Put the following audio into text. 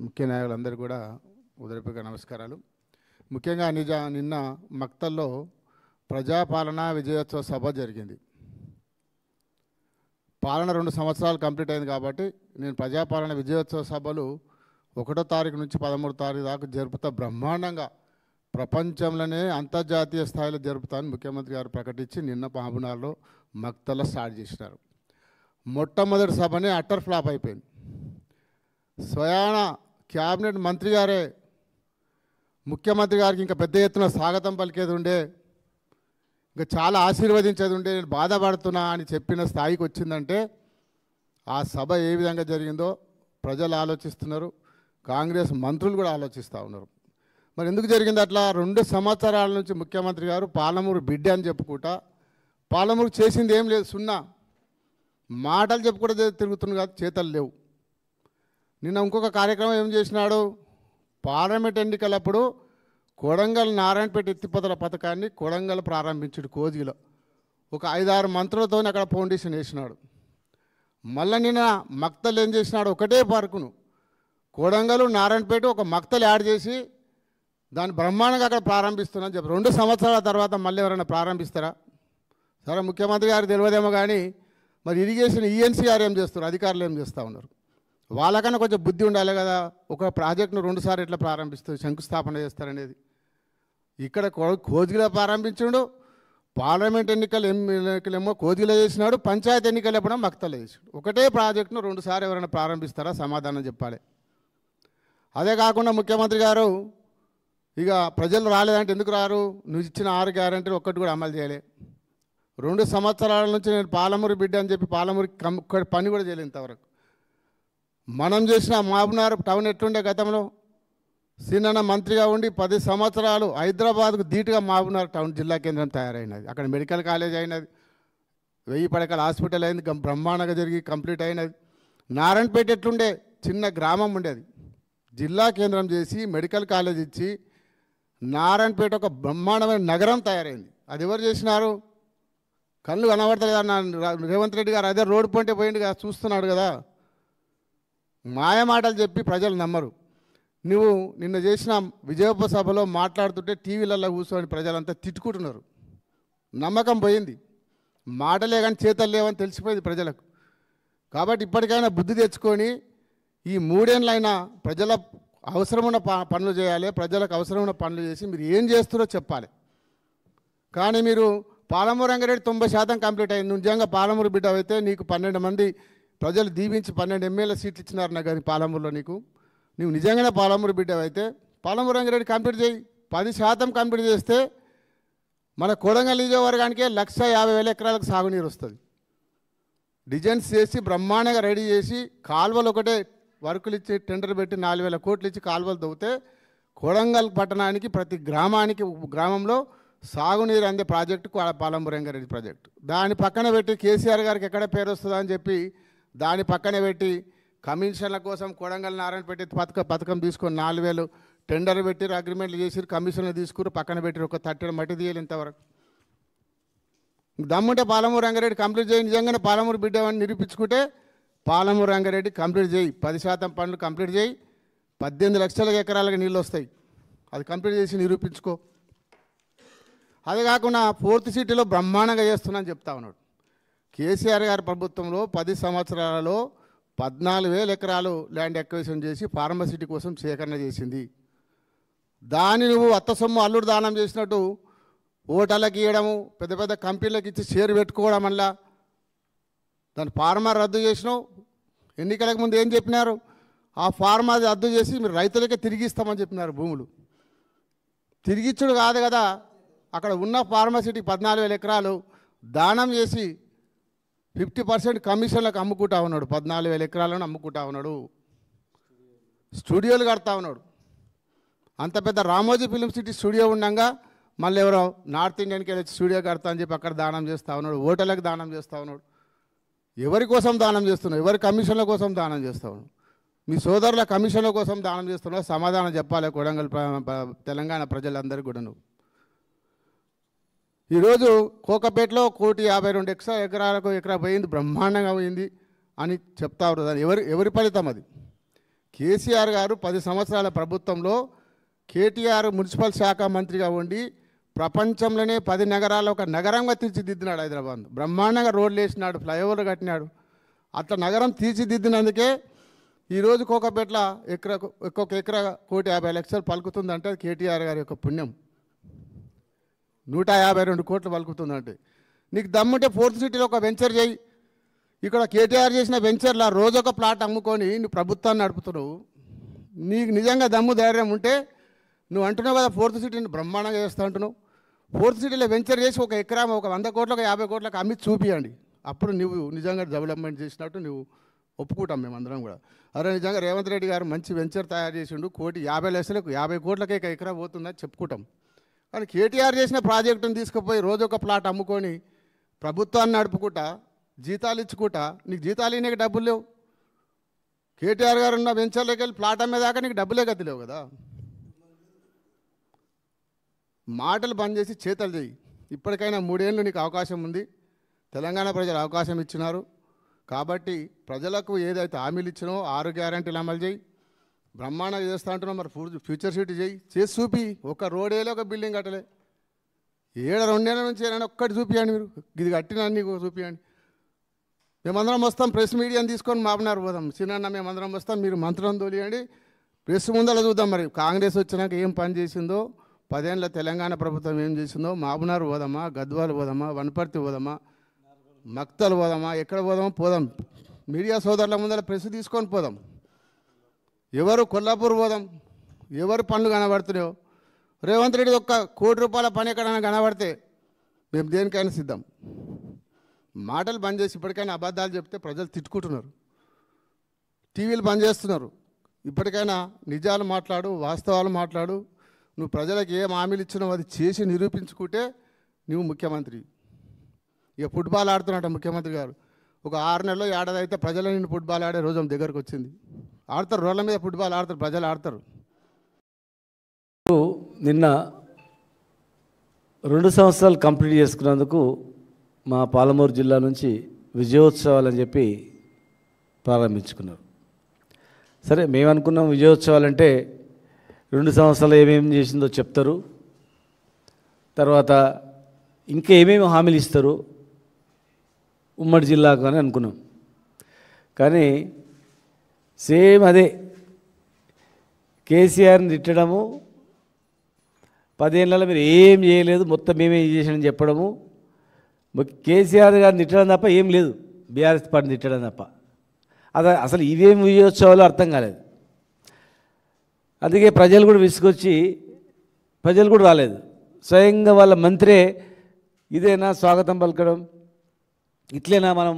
ముఖ్య నాయకులందరూ కూడా ఉదయపూర్వక నమస్కారాలు. ముఖ్యంగా నిన్న మక్తల్లో ప్రజాపాలన విజయోత్సవ సభ జరిగింది. పాలన 2 సంవత్సరాలు కంప్లీట్ అయింది కాబట్టి నేను ప్రజాపాలన విజయోత్సవ సభలు 1వ తారీఖు నుంచి 13వ తారీఖు దాకా జరుపుతా, బ్రహ్మాండంగా ప్రపంచంలోనే అంతర్జాతీయ స్థాయిలో జరుపుతామని ముఖ్యమంత్రి గారు ప్రకటించి నిన్న మహబూబ్నగర్లో మక్తల్లో స్టార్ట్ చేసినారు. మొట్టమొదటి సభనే అట్టర్ ఫ్లాప్ అయిపోయింది. స్వయాన క్యాబినెట్ మంత్రి గారే ముఖ్యమంత్రి గారికి ఇంకా పెద్ద ఎత్తున స్వాగతం పలికేది ఉండే, ఇంకా చాలా ఆశీర్వదించేది ఉండే, నేను బాధపడుతున్నా అని చెప్పిన స్థాయికి వచ్చిందంటే ఆ సభ ఏ విధంగా జరిగిందో ప్రజలు ఆలోచిస్తున్నారు, కాంగ్రెస్ మంత్రులు కూడా ఆలోచిస్తూ ఉన్నారు. మరి ఎందుకు జరిగింది అట్లా? 2 సంవత్సరాల నుంచి ముఖ్యమంత్రి గారు పాలమూరు బిడ్డ అని చెప్పుకుంటా, పాలమూరు చేసింది ఏం లేదు, సున్నా. మాటలు చెప్పుకుంటే తిరుగుతుంది కాదు, చేతలు లేవు. నిన్న ఇంకొక కార్యక్రమం ఏం చేసినాడు, పార్లమెంట్ ఎన్నికలప్పుడు కొడంగల్ నారాయణపేట ఎత్తిపోతల పథకాన్ని కొడంగల్ ప్రారంభించాడు కోజిలో. ఒక 5-6 మంత్రులతో అక్కడ ఫౌండేషన్ వేసినాడు. మళ్ళీ నిన్న మక్తలు ఏం చేసినాడు, ఒకటే పార్కును కొడంగల్ నారాయణపేట ఒక మక్తలు యాడ్ చేసి దాన్ని బ్రహ్మాండంగా అక్కడ ప్రారంభిస్తున్నాను చెప్పి 2 సంవత్సరాల తర్వాత మళ్ళీ ఎవరైనా ప్రారంభిస్తారా? సరే, ముఖ్యమంత్రి గారు తెలియదేమో కానీ మరి ఇరిగేషన్ ఈఎన్సీఆర్ ఏం చేస్తారు, అధికారులు ఏం చేస్తూ ఉన్నారు? వాళ్ళకన్నా కొంచెం బుద్ధి ఉండాలి కదా. ఒక ప్రాజెక్టును 2 సార్లు ఎట్లా ప్రారంభిస్తారు, శంకుస్థాపన చేస్తారనేది. ఇక్కడ కోజిలో ప్రారంభించాడు, పార్లమెంట్ ఎన్నికలేమో కోజిలో చేసినాడు, పంచాయతీ ఎన్నికలు ఎప్పుడో మక్తలో చేసాడు. ఒకటే ప్రాజెక్టును 2 సార్లు ఎవరైనా ప్రారంభిస్తారా? సమాధానం చెప్పాలి. అదే కాకుండా ముఖ్యమంత్రి గారు ఇక ప్రజలు రాలేదంటే ఎందుకు రారు, నువ్వు ఇచ్చిన 6 గ్యారెంటీలు ఒక్కటి కూడా అమలు చేయలే. 2 సంవత్సరాల నుంచి నేను పాలమూరు బిడ్డ అని చెప్పి పాలమూరుకి పని కూడా చేయలేదు ఇంతవరకు. మనం చేసిన మహబూబ్నగర్ టౌన్ ఎట్లుండే గతంలో, సీనన్న మంత్రిగా ఉండి 10 సంవత్సరాలు హైదరాబాద్కు ధీటుగా మహబూబ్నగర్ టౌన్ జిల్లా కేంద్రం తయారైనది. అక్కడ మెడికల్ కాలేజ్ అయినది, 1000 పడకల హాస్పిటల్ అయింది, బ్రహ్మాండంగా జరిగి కంప్లీట్ అయినది. నారాయణపేట ఎట్లుండే, చిన్న గ్రామం ఉండేది, జిల్లా కేంద్రం చేసి మెడికల్ కాలేజ్ ఇచ్చి నారాయణపేట ఒక బ్రహ్మాండమైన నగరం తయారైంది. అది ఎవరు చేసినారు? కళ్ళు కనబడతలేదు. రేవంత్ రెడ్డి గారు అదే రోడ్డు పంటే పోయింది కదా, చూస్తున్నాడు కదా. మాయమాటలు చెప్పి ప్రజలు నమ్మరు. నువ్వు నిన్న చేసిన విజయోత్సవ సభలో మాట్లాడుతుంటే టీవీలలో కూర్చొని ప్రజలంతా తిట్టుకుంటున్నారు. నమ్మకం పోయింది, మాటలే కానీ చేతలు లేవని తెలిసిపోయింది ప్రజలకు. కాబట్టి ఇప్పటికైనా బుద్ధి తెచ్చుకొని ఈ 3 ఏళ్ళైనా ప్రజల అవసరమైన పనులు చేయాలి, ప్రజలకు అవసరమైన పనులు చేసి మీరు ఏం చేస్తారో చెప్పాలి. కానీ మీరు పాలమూరు రంగారెడ్డి 90% కంప్లీట్ అయింది. నువ్వు నిజంగా పాలమూరు బిడ్డ అయితే నీకు 12 మంది ప్రజలు దీవించి 12 ఎమ్మెల్యే సీట్లు ఇచ్చినారు నాకు కానీ పాలమూరులో. నువ్వు నిజంగానే పాలమూరు బిడ్డ అయితే పాలమూరు రంగారెడ్డి కంప్లీట్ చేయి. 10% కంప్లీట్ చేస్తే మన కొడంగల్ నియోజకవర్గానికే 150,000 ఎకరాలకు సాగునీరు వస్తుంది. డిజైన్స్ చేసి బ్రహ్మాండంగా రెడీ చేసి కాలువలు ఒకటే వర్కులు ఇచ్చి టెండర్ పెట్టి 4,000 కోట్లు ఇచ్చి కాలువలు తవ్వితే కొడంగల్ పట్టణానికి ప్రతి గ్రామంలో సాగునీరు అందే ప్రాజెక్టు పాలమూరు రంగారెడ్డి ప్రాజెక్టు. దాని పక్కన పెట్టి కేసీఆర్ గారికి ఎక్కడ పేరు వస్తుందా అని చెప్పి దాని పక్కన పెట్టి కమిషన్ల కోసం కొడంగల్ నారాయణపేట పథకం తీసుకొని 4,000 టెండర్ పెట్టి అగ్రిమెంట్లు చేసి కమిషన్లు తీసుకుని పక్కన పెట్టి ఒక 30 మట్టి తీయాలి. ఇంతవరకు దమ్ముంటే పాలమూరు రంగారెడ్డి కంప్లీట్ చేయి. నిజంగానే పాలమూరు బిడ్డ అని నిరూపించుకుంటే పాలమూరు రంగారెడ్డి కంప్లీట్ చేయి. 10% పనులు కంప్లీట్ చేయి. 18 లక్షల ఎకరాలకు నీళ్ళు వస్తాయి. అది కంప్లీట్ చేసి నిరూపించుకో. అదే కాకుండా 4th సిటీలో బ్రహ్మాండంగా చేస్తున్నాను చెప్తా ఉన్నాడు. కేసీఆర్ గారి ప్రభుత్వంలో 10 సంవత్సరాలలో 14,000 ఎకరాలు ల్యాండ్ ఎక్విజిషన్ చేసి ఫార్మసిటీ కోసం సేకరణ చేసింది. దాన్ని నువ్వు అత్త సొమ్ము అల్లుడు దానం చేసినట్టు ఓటర్లకు ఇవ్వడము, పెద్ద పెద్ద కంపెనీలకు ఇచ్చి షేర్ పెట్టుకోవడం వల్ల దాని ఫార్మా రద్దు చేసినావు. ఎన్నికలకు ముందు ఏం చెప్పినారు, ఆ ఫార్మా రద్దు చేసి మీరు రైతులకే తిరిగి ఇస్తామని చెప్పినారు. భూములు తిరిగిచ్చుడు కాదు కదా, అక్కడ ఉన్న ఫార్మసిటీ 14,000 ఎకరాలు దానం చేసి 50% కమిషన్లకు అమ్ముకుంటా ఉన్నాడు. 14,000 ఎకరాలను అమ్ముకుంటా ఉన్నాడు. స్టూడియోలు కడతా ఉన్నాడు. అంత పెద్ద రామోజీ ఫిలిం సిటీ స్టూడియో ఉండగా మళ్ళీ ఎవరో నార్త్ ఇండియన్కి వెళ్ళి స్టూడియో కడతా అని చెప్పి అక్కడ దానం చేస్తూ ఉన్నాడు. ఓటర్లకు దానం చేస్తూ ఉన్నాడు. ఎవరి కోసం దానం చేస్తున్నావు? ఎవరి కమిషన్ల కోసం దానం చేస్తూ ఉన్నావు? మీ సోదరుల కమిషన్ల కోసం దానం చేస్తున్నావు? సమాధానం చెప్పాలి కొడంగల్ తెలంగాణ ప్రజలందరికీ కూడా. నువ్వు ఈరోజు కోకపేటలో 1,52 ఎకరాలకు ఎకరా పోయింది, బ్రహ్మాండంగా పోయింది అని చెప్తా ఉన్నారు. దాన్ని ఎవరి ఫలితం అది? కేసీఆర్ గారు 10 సంవత్సరాల ప్రభుత్వంలో కేటీఆర్ మున్సిపల్ శాఖ మంత్రిగా ఉండి ప్రపంచంలోనే 10 నగరాలు ఒక నగరంగా తీర్చిదిద్దినాడు. హైదరాబాద్ బ్రహ్మాండంగా రోడ్లు వేసినాడు, ఫ్లైఓవర్లు కట్టినాడు. అట్లా నగరం తీర్చిదిద్దినందుకే ఈరోజు కోకపేట్ల ఒక్కొక్క ఎకరా 1,50,00,000 పలుకుతుందంటే అది కేటీఆర్ గారి యొక్క పుణ్యం. 152 కోట్లు పలుకుతుందంటే నీకు దమ్ముంటే ఫోర్త్ సిటీలో ఒక వెంచర్ చేయి. ఇక్కడ కేటీఆర్ చేసిన వెంచర్లా రోజు ఒక ప్లాట్ అమ్ముకొని నువ్వు ప్రభుత్వాన్ని నడుపుతున్నావు. నీకు నిజంగా దమ్ము ధైర్యం ఉంటే నువ్వు అంటున్నావు కదా ఫోర్త్ సిటీని బ్రహ్మాండంగా చేస్తా అంటున్నావు. ఫోర్త్ సిటీలో వెంచర్ చేసి ఒక ఎకరా ఒక 100 కోట్లకు 50 కోట్లకు అమ్మి చూపియండి. అప్పుడు నువ్వు నిజంగా డెవలప్మెంట్ చేసినట్టు నువ్వు ఒప్పుకుంటాం మేమందరం కూడా. అరే నిజంగా రేవంత్ రెడ్డి గారు మంచి వెంచర్ తయారు చేసిండు, 1,50,00,000కు 50 కోట్లకే ఒక ఎకరా పోతుందని చెప్పుకుంటాం. కానీ కేటీఆర్ చేసిన ప్రాజెక్టును తీసుకుపోయి రోజు ఒక ప్లాట్ అమ్ముకొని ప్రభుత్వాన్ని నడుపుకుంటా జీతాలు ఇచ్చుకుంటా నీకు జీతాలు ఇవ్వడానికి డబ్బులు లేవు. కేటీఆర్ గారు ఉన్న వెంచర్లోకి వెళ్ళి ప్లాట్ అమ్మేదాకా నీకు డబ్బులే గతి లేవు కదా. మాటలు బంద్ చేసి చేతలు చేయి. ఇప్పటికైనా 3 ఏళ్ళు నీకు అవకాశం ఉంది. తెలంగాణ ప్రజలు అవకాశం ఇచ్చినారు కాబట్టి ప్రజలకు ఏదైతే హామీలు ఇచ్చినో 6 గ్యారెంటీలు అమలు చేయి. బ్రహ్మాండంగా చేస్తా అంటున్నావు, మరి ఫ్యూచర్ సిటీ చేసి చూపి. ఒక రోడేలో ఒక బిల్డింగ్ కట్టలే. 2 ఏళ్ళ నుంచి ఏదైనా ఒక్కటి చూపించండి. మీరు ఇది కట్టినా నీకు చూపించండి. మేమందరం వస్తాం, ప్రెస్ మీడియాని తీసుకొని మాబనారు పోదాం. చిన్న మేమందరం వస్తాం, మీరు మంత్రులను తోలియండి. ప్రెస్ ముందర చూద్దాం మరి కాంగ్రెస్ వచ్చినాక ఏం పని చేసిందో, 10 ఏళ్ళ తెలంగాణ ప్రభుత్వం ఏం చేసిందో. మాబనారు పోదామా, గద్వాలు పోదామా, వనపర్తి పోదామా, మక్తలు పోదామా, ఎక్కడ పోదామా పోదాం. మీడియా సోదరుల ముందర ప్రెస్ తీసుకొని పోదాం. ఎవరు కొల్లాపూర్ పోదాం, ఎవరు పనులు కనబడుతున్నాయో. రేవంత్ రెడ్డి ఒక్క ₹1,00,00,000 పని ఎక్కడైనా కనబడితే మేము దేనికైనా సిద్ధం. మాటలు బంద్ చేసి ఇప్పటికైనా అబద్ధాలు చెప్తే ప్రజలు తిట్టుకుంటున్నారు, టీవీలు బంద్ చేస్తున్నారు. ఇప్పటికైనా నిజాలు మాట్లాడు, వాస్తవాలు మాట్లాడు. నువ్వు ప్రజలకు ఏం హామీలు ఇచ్చినావు అది చేసి నిరూపించుకుంటే నువ్వు ముఖ్యమంత్రి. ఇక ఫుట్బాల్ ఆడుతున్నట్ట ముఖ్యమంత్రి గారు. ఒక 6 నెలల్లో ఏడాది అయితే ప్రజల నిన్ను ఫుట్బాల్ ఆడే రోజు దగ్గరకు వచ్చింది. ఆడతారు, రోడ్ల మీద ఫుట్బాల్ ఆడతారు, ప్రజలు ఆడతారు. నిన్న 2 సంవత్సరాలు కంప్లీట్ చేసుకున్నందుకు మా పాలమూరు జిల్లా నుంచి విజయోత్సవాలు అని చెప్పి ప్రారంభించుకున్నారు. సరే, మేము అనుకున్నాం విజయోత్సవాలు అంటే 2 సంవత్సరాలు ఏమేమి చేసిందో చెప్తారు, తర్వాత ఇంకా ఏమేమి హామీలు ఇస్తారు ఉమ్మడి జిల్లాకు అని అనుకున్నాం. కానీ సేమ్ అదే కేసీఆర్ని తిట్టడము, 10 ఏళ్ళలో మీరు ఏం చేయలేదు మొత్తం మేమే చేసామని చెప్పడము, కేసీఆర్ గారిని తిట్టడం తప్ప ఏం లేదు, బీఆర్ఎస్ పార్టీని తిట్టడం తప్ప. అసలు ఇవేం విజయోత్సవాలు అర్థం కాలేదు. అందుకే ప్రజలు కూడా విసుకొచ్చి ప్రజలు కూడా రాలేదు. స్వయంగా వాళ్ళ మంత్రే ఇదేనా స్వాగతం పలకడం, ఇట్లేనా మనం